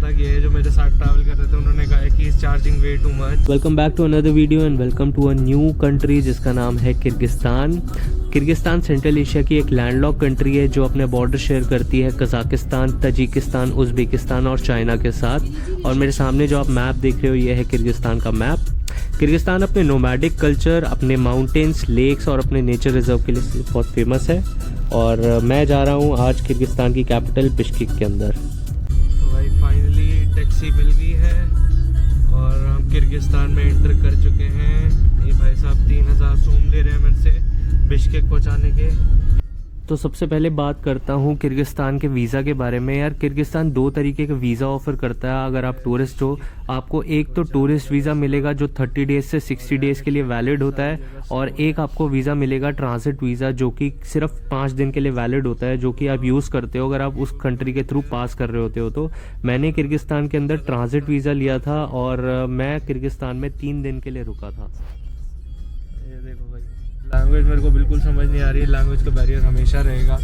था कि ये जो मेरे साथ ट्रैवल कर रहे थे उन्होंने कहा है कि is charging way too much. Welcome back to another video and welcome to a new country जिसका नाम है किर्गिस्तान। किर्गिस्तान सेंट्रल एशिया की एक लैंडलॉक कंट्री है जो अपने बॉर्डर शेयर करती है कजाकिस्तान, तजिकिस्तान, उज़्बेकिस्तान और चाइना के साथ। और मेरे सामने जो आप मैप देख रहे हो ये है किर्गिस्तान का मैप। किर्गिस्तान अपने नोमैडिक कल्चर, अपने माउंटेन्स, लेक्स और अपने नेचर रिजर्व के लिए बहुत फेमस है। और मैं जा रहा हूँ आज किर्गिस्तान की कैपिटल बिश्केक के अंदर। तो भाई फाइनली टैक्सी मिल गई है और हम किर्गिस्तान में एंटर कर चुके हैं। ये भाई साहब 3000 सोम ले रहे हैं मेरे से बिश्केक पहुंचाने के। तो सबसे पहले बात करता हूँ किर्गिस्तान के वीज़ा के बारे में। यार किर्गिस्तान दो तरीके का वीज़ा ऑफ़र करता है अगर आप टूरिस्ट हो। आपको एक तो टूरिस्ट वीज़ा मिलेगा जो 30 डेज़ से 60 डेज़ के लिए वैलिड होता है, और एक आपको वीज़ा मिलेगा ट्रांजिट वीज़ा जो कि सिर्फ 5 दिन के लिए वैलिड होता है, जो कि आप यूज़ करते हो अगर आप उस कंट्री के थ्रू पास कर रहे होते हो। तो मैंने किर्गिस्तान के अंदर ट्रांजिट वीज़ा लिया था और मैं किर्गिस्तान में 3 दिन के लिए रुका था। ये देखो भाई, लैंग्वेज मेरे को बिल्कुल समझ नहीं आ रही है। लैंग्वेज का बैरियर हमेशा रहेगा।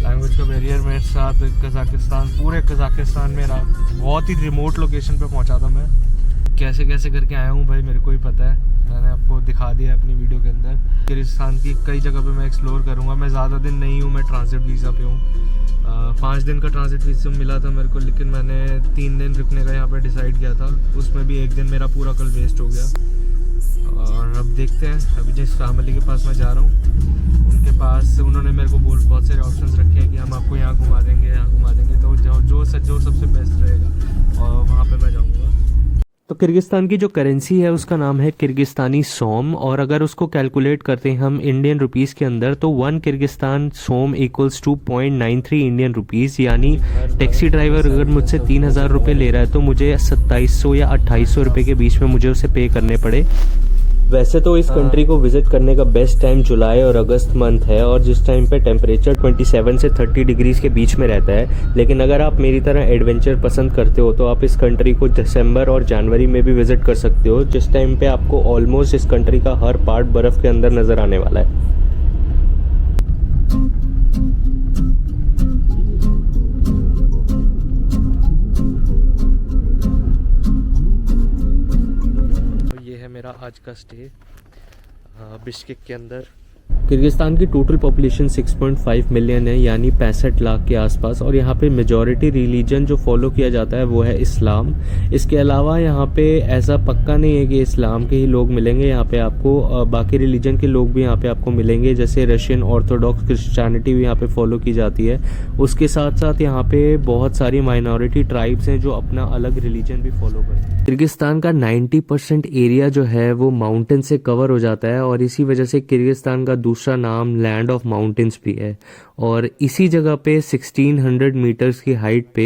लैंग्वेज का बैरियर मेरे साथ कजाकिस्तान, पूरे कजाकिस्तान में रहा। बहुत ही रिमोट लोकेशन पे पहुंचा था मैं। कैसे कैसे करके आया हूँ भाई मेरे को ही पता है। मैंने आपको दिखा दिया अपनी वीडियो के अंदर। किर्गिस्तान की कई जगह पे मैं एक्सप्लोर करूँगा। मैं ज़्यादा दिन नहीं हूँ, मैं ट्रांजिट वीज़ा पे हूँ। 5 दिन का ट्रांजिट वीज़ा मिला था मेरे को, लेकिन मैंने 3 दिन रुकने का यहाँ पे डिसाइड किया था। उसमें भी 1 दिन मेरा पूरा कल वेस्ट हो गया। और अब देखते हैं, अभी जिस फैमिली के पास मैं जा रहा हूँ उनके पास उन्होंने मेरे को बहुत सारे ऑप्शंस रखे हैं कि हम आपको यहाँ घुमा देंगे, यहाँ घुमा देंगे। तो जो सबसे बेस्ट रहेगा और वहाँ पे मैं जाऊँगा। तो किर्गिस्तान की जो करेंसी है उसका नाम है किर्गिस्तानी सोम, और अगर उसको कैलकुलेट करते हैं हम इंडियन रुपीस के अंदर तो 1 Kyrgyzstan som equals to 0.93 Indian rupees. यानी टैक्सी ड्राइवर अगर मुझसे 3000 रुपये ले रहा है तो मुझे 2700 या 2800 रुपये के बीच में मुझे उसे पे करने पड़े। वैसे तो इस कंट्री को विजिट करने का बेस्ट टाइम जुलाई और अगस्त मंथ है, और जिस टाइम पे टेम्परेचर 27 से 30 डिग्रीज के बीच में रहता है। लेकिन अगर आप मेरी तरह एडवेंचर पसंद करते हो तो आप इस कंट्री को दिसंबर और जनवरी में भी विजिट कर सकते हो, जिस टाइम पे आपको ऑलमोस्ट इस कंट्री का हर पार्ट बर्फ़ के अंदर नज़र आने वाला है। मेरा आज का स्टे बिश्केक के अंदर। किर्गिस्तान की टोटल पॉपुलेशन 6.5 मिलियन है, यानी 65 लाख के आसपास। और यहाँ पे मेजॉरिटी रिलीजन जो फॉलो किया जाता है वो है इस्लाम। इसके अलावा यहाँ पे ऐसा पक्का नहीं है कि इस्लाम के ही लोग मिलेंगे। यहाँ पे आपको बाकी रिलीजन के लोग भी यहाँ पे आपको मिलेंगे, जैसे रशियन ऑर्थोडॉक्स क्रिश्चियनिटी भी यहाँ पे फॉलो की जाती है। उसके साथ साथ यहाँ पे बहुत सारी माइनॉरिटी ट्राइब्स हैं जो अपना अलग रिलीजन भी फॉलो करते हैं। किर्गिस्तान का 90% एरिया जो है वो माउंटेन से कवर हो जाता है, और इसी वजह से किर्गिस्तान का दूसरा नाम लैंड ऑफ माउंटेन्स भी है। और इसी जगह पे 1600 मीटर्स की हाइट पे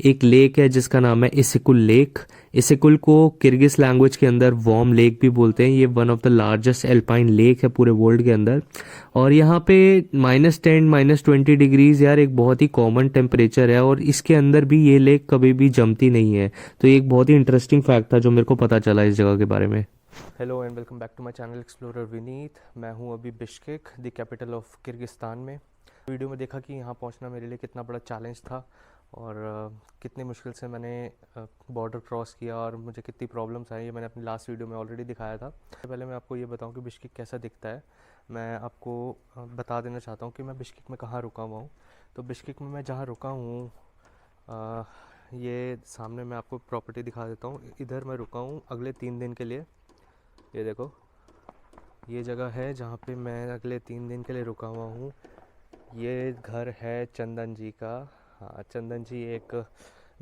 एक लेक है जिसका नाम है इसिकुल लेक। इसिकुल को किर्गिस लैंग्वेज के अंदर वार्म लेक भी बोलते हैं। ये one of the largest alpine lake है पूरे वर्ल्ड के अंदर। और यहाँ पे -10 -20 डिग्रीज यार एक बहुत ही कॉमन टेम्परेचर है, और इसके अंदर भी ये लेक कभी भी जमती नहीं है। तो ये एक बहुत ही इंटरेस्टिंग फैक्ट था जो मेरे को पता चला इस जगह के बारे में। Hello and welcome back to my channel explorer Vineet. मैं हूँ अभी Bishkek, the capital of Kyrgyzstan में। वीडियो में देखा कि यहाँ पहुँचना मेरे लिए कितना बड़ा चैलेंज था, और कितनी मुश्किल से मैंने बॉर्डर क्रॉस किया और मुझे कितनी प्रॉब्लम्स आई, ये मैंने अपनी लास्ट वीडियो में ऑलरेडी दिखाया था। पहले मैं आपको ये बताऊँ कि बिश्केक कैसा दिखता है। मैं आपको बता देना चाहता हूँ कि मैं बिश्केक में कहाँ रुका हुआ हूँ। तो बिश्केक में मैं जहाँ रुका हूँ, ये सामने मैं आपको प्रॉपर्टी दिखा देता हूँ। इधर मैं रुका हूँ अगले 3 दिन के लिए। ये देखो, ये जगह है जहाँ पे मैं अगले 3 दिन के लिए रुका हुआ हूँ। ये घर है चंदन जी का। हाँ, चंदन जी एक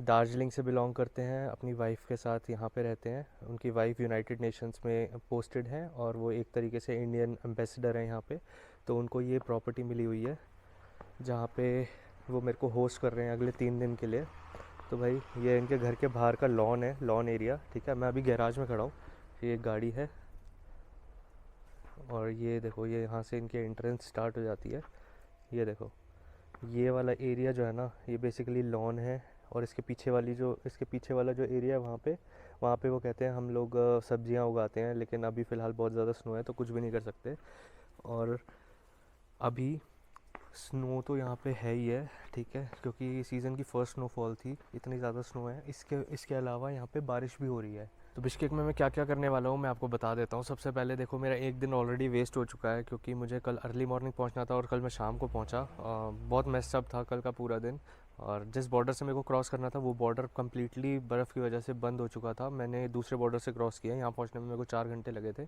दार्जिलिंग से बिलोंग करते हैं, अपनी वाइफ के साथ यहाँ पे रहते हैं। उनकी वाइफ यूनाइटेड नेशंस में पोस्टेड है और वो एक तरीके से इंडियन एम्बेसडर हैं यहाँ पे। तो उनको ये प्रॉपर्टी मिली हुई है जहाँ पे वो मेरे को होस्ट कर रहे हैं अगले 3 दिन के लिए। तो भाई ये इनके घर के बाहर का लॉन है, लॉन एरिया, ठीक है। मैं अभी गैराज में खड़ा हूँ। ये एक गाड़ी है और ये देखो, ये यहाँ से इनकी एंट्रेंस स्टार्ट हो जाती है। ये देखो, ये वाला एरिया जो है ना, ये बेसिकली लॉन है। और इसके पीछे वाला जो एरिया है वहाँ पे वो कहते हैं हम लोग सब्जियाँ उगाते हैं, लेकिन अभी फ़िलहाल बहुत ज़्यादा स्नो है तो कुछ भी नहीं कर सकते। और अभी स्नो तो यहाँ पे है ही है, ठीक है, क्योंकि सीज़न की फर्स्ट स्नोफॉल थी, इतनी ज़्यादा स्नो है। इसके अलावा यहाँ पे बारिश भी हो रही है। तो बिश्केक में मैं क्या क्या करने वाला हूँ मैं आपको बता देता हूँ। सबसे पहले देखो, मेरा एक दिन ऑलरेडी वेस्ट हो चुका है, क्योंकि मुझे कल अर्ली मॉर्निंग पहुँचना था और कल मैं शाम को पहुँचा। बहुत मेस्ड अप था कल का पूरा दिन। और जिस बॉर्डर से मेरे को क्रॉस करना था वो बॉर्डर कम्प्लीटली बर्फ़ की वजह से बंद हो चुका था। मैंने दूसरे बॉर्डर से क्रॉस किया, यहाँ पहुँचने में मेरे को 4 घंटे लगे थे।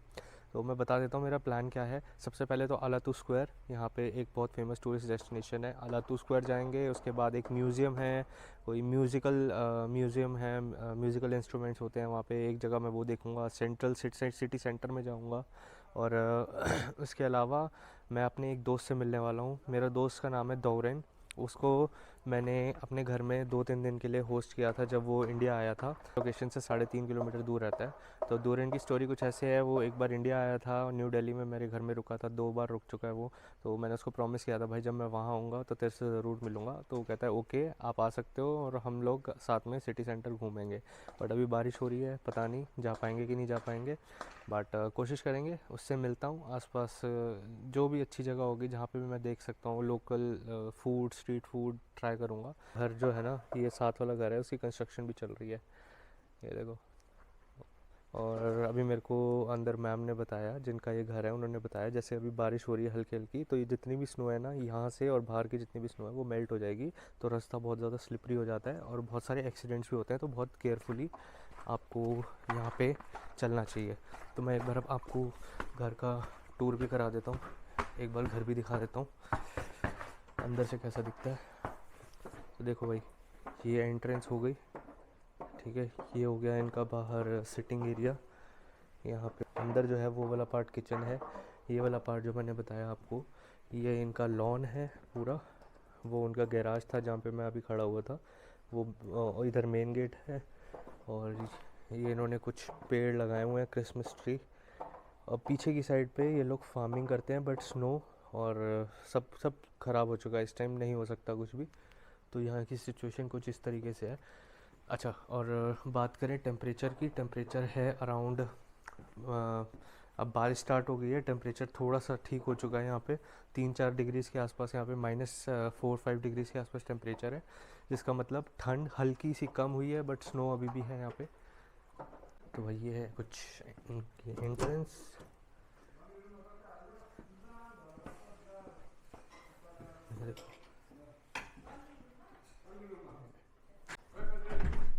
तो मैं बता देता हूँ मेरा प्लान क्या है। सबसे पहले तो अलातू स्क्वायर, यहाँ पे एक बहुत फेमस टूरिस्ट डेस्टिनेशन है, अलातू स्क्वायर जाएंगे। उसके बाद एक म्यूज़ियम है, कोई म्यूज़ियम है, म्यूज़िकल इंस्ट्रूमेंट्स होते हैं वहाँ पे, एक जगह मैं वो देखूँगा। सेंट्रल सिटी सेंटर में जाऊँगा। और उसके अलावा मैं अपने एक दोस्त से मिलने वाला हूँ। मेरा दोस्त का नाम है दौरेन। उसको मैंने अपने घर में 2-3 दिन के लिए होस्ट किया था जब वो इंडिया आया था। लोकेशन से 3.5 किलोमीटर दूर रहता है। तो दूरेन की स्टोरी कुछ ऐसे है, वो एक बार इंडिया आया था, न्यू दिल्ली में मेरे घर में रुका था, 2 बार रुक चुका है वो। तो मैंने उसको प्रॉमिस किया था, भाई जब मैं वहाँ आऊँगा तो तेरे से ज़रूर मिलूँगा। तो वो कहता है ओके आप आ सकते हो और हम लोग साथ में सिटी सेंटर घूमेंगे। बट अभी बारिश हो रही है, पता नहीं जा पाएंगे कि नहीं जा पाएंगे, बट कोशिश करेंगे। उससे मिलता हूँ आसपास जो भी अच्छी जगह होगी जहाँ पे भी मैं देख सकता हूँ local food, street food try करूँगा। घर जो है ना, ये साथ वाला घर है, उसकी कंस्ट्रक्शन भी चल रही है, ये देखो। और अभी मेरे को अंदर मैम ने बताया, जिनका ये घर है, उन्होंने बताया जैसे अभी बारिश हो रही है हल्की हल्की, तो ये जितनी भी स्नो है ना यहाँ से और बाहर की जितनी भी स्नो है वो मेल्ट हो जाएगी। तो रास्ता बहुत ज़्यादा स्लिपरी हो जाता है और बहुत सारे एक्सीडेंट्स भी होते हैं। तो बहुत केयरफुली आपको यहाँ पे चलना चाहिए। तो मैं एक बार अब आपको घर का टूर भी करा देता हूँ, एक बार घर भी दिखा देता हूँ अंदर से कैसा दिखता है। तो देखो भाई, ये एंट्रेंस हो गई, ठीक है। ये हो गया इनका बाहर सिटिंग एरिया। यहाँ पे अंदर जो है वो वाला पार्ट किचन है। ये वाला पार्ट जो मैंने बताया आपको, ये इनका लॉन है पूरा। वो उनका गैराज था जहाँ पे मैं अभी खड़ा हुआ था, वो इधर मेन गेट है। और ये इन्होंने कुछ पेड़ लगाए हुए हैं, क्रिसमस ट्री। और पीछे की साइड पे ये लोग फार्मिंग करते हैं, बट स्नो और सब ख़राब हो चुका है, इस टाइम नहीं हो सकता कुछ भी। तो यहाँ की सिचुएशन कुछ इस तरीके से है। अच्छा, और बात करें टेम्परेचर की, टेम्परेचर है अराउंड, अब बारिश स्टार्ट हो गई है, टेम्परेचर थोड़ा सा ठीक हो चुका है। यहाँ पे 3-4 डिग्रीज़ के आसपास, यहाँ पे -4-5 डिग्रीज़ के आसपास टेम्परेचर है, जिसका मतलब ठंड हल्की सी कम हुई है, बट स्नो अभी भी है यहाँ पे। तो भाई ये है कुछ एंट्रेंस।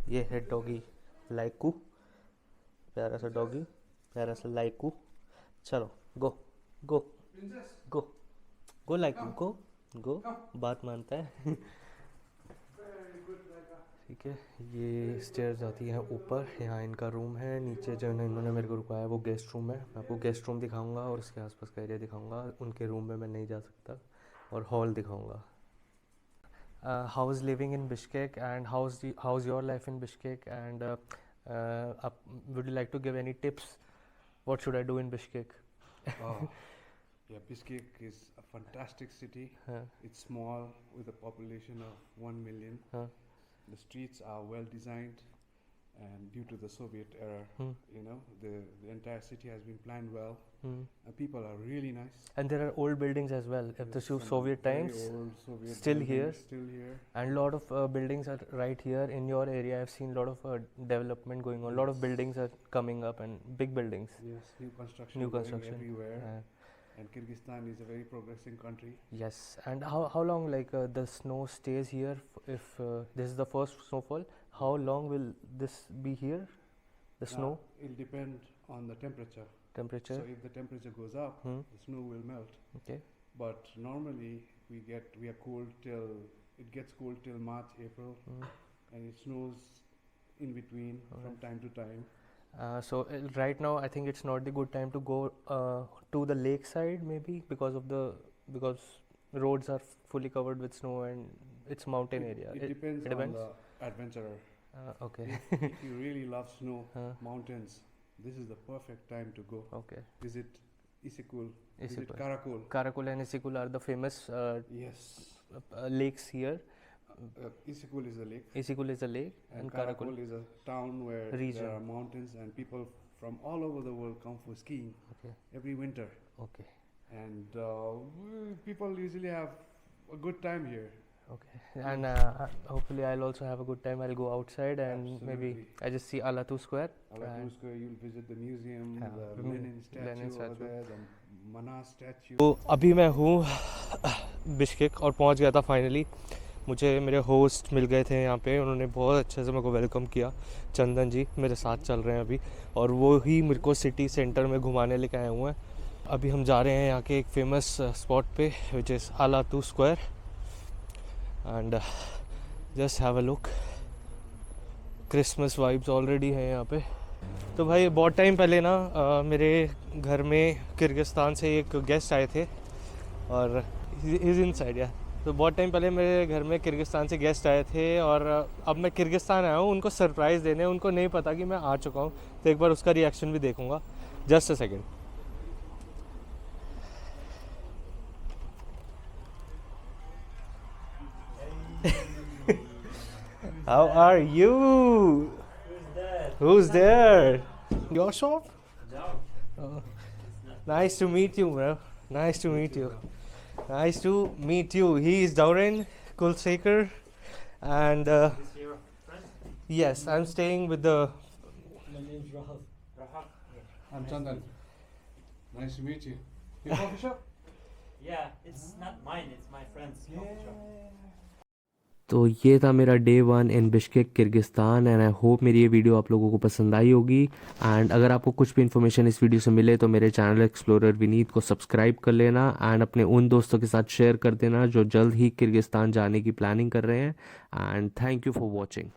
ये है डॉगी लाइकू, प्यारा सा डॉगी, प्यारा सा लाइकू। चलो गो गो गो गो लाइकू, गो बात मानता है। ठीक है, ये स्टेयर्स जाती हैं ऊपर, यहाँ इनका रूम है। नीचे जो इन्होंने मेरे को रुकाया वो गेस्ट रूम है। मैं आपको गेस्ट रूम दिखाऊंगा और उसके आसपास का एरिया दिखाऊंगा। उनके रूम में मैं नहीं जा सकता। और हॉल दिखाऊंगा। How is living in Bishkek, and how's your life in Bishkek, and would you like to give any tips? What should I do in Bishkek? Oh, yeah, Bishkek is a fantastic city. Huh, It's small with a population of 1 million. huh, The streets are well designed, and due to the Soviet era, hmm, the entire city has been planned well, hmm. and people are really nice. And there are old buildings as well. If the Some Soviet very times, old Soviet still buildings here. still here. And lot of buildings are right here in your area. I've seen a lot of development going on. A lot of Yes. buildings are coming up, and big buildings. Yes, new construction, New going construction. everywhere. And Kyrgyzstan is a very progressing country. Yes. And how long like the snow stays here? If this is the first snowfall, how long will this be here? The snow It'll depend on the temperature. temperature. So if the temperature goes up, Hmm. the snow will melt. Okay. But normally we are cold till it gets cold till March, April, Hmm. and it snows in between from time to time. So right now, I think it's not the good time to go to the lake side, maybe because roads are fully covered with snow and it's mountain area. It depends it on the adventurer. Okay. If you really love snow, Huh. mountains, this is the perfect time to go. Okay. Visit Isikul, visit Isikul. Karakol. Karakul and Isikul are the famous Yes, lakes here. Isikul is a lake, Isikul is a lake, and Karakol is a town where Region. there are mountains and people from all over the world come for skiing Okay. every winter. Okay. And people usually have a good time here. Okay, and hopefully I'll also have a good time. I'll go outside and maybe Absolutely. I just see Alatu Square. Alatu Square, you'll visit the museum, Yeah, the Lenin statue Lenin over statue. there, the Manas statue. तो अभी मैं हूँ Bishkek और पहुँच गया था finally. मुझे मेरे होस्ट मिल गए थे यहाँ पे. उन्होंने बहुत अच्छे से मेरे को वेलकम किया. चंदन जी मेरे साथ चल रहे हैं अभी और वो ही मेरे को सिटी सेंटर में घुमाने लेके आए हुए हैं. अभी हम जा रहे हैं यहाँ के एक फेमस स्पॉट पे which is Alatoo square and just have a look. Christmas vibes already हैं यहाँ पे. तो भाई बहुत टाइम पहले ना मेरे घर में किर्गिस्तान से एक गेस्ट आए थे और इज इन साइड या. तो बहुत टाइम पहले मेरे घर में किर्गिस्तान से गेस्ट आए थे और अब मैं किर्गिस्तान आया हूँ उनको सरप्राइज़ देने. उनको नहीं पता कि मैं आ चुका हूँ, तो एक बार उसका रिएक्शन भी देखूँगा. Just a second. How are you? Who's there? Your shop? Oh. Nice to meet you, bro. Nice to meet you. Nice to meet you. He is Dauren Kulsekar, and yes, I'm staying with the. I'm Chandan. Nice to meet you. Your coffee shop? Yeah, it's not mine, it's my friend's coffee shop. तो ये था मेरा day 1 in Bishkek Kyrgyzstan and I hope मेरी ये video आप लोगों को पसंद आई होगी. एंड अगर आपको कुछ भी इन्फॉर्मेशन इस वीडियो से मिले तो मेरे चैनल एक्सप्लोरर विनीत को सब्सक्राइब कर लेना एंड अपने उन दोस्तों के साथ शेयर कर देना जो जल्द ही किर्गिस्तान जाने की प्लानिंग कर रहे हैं. And thank you for watching.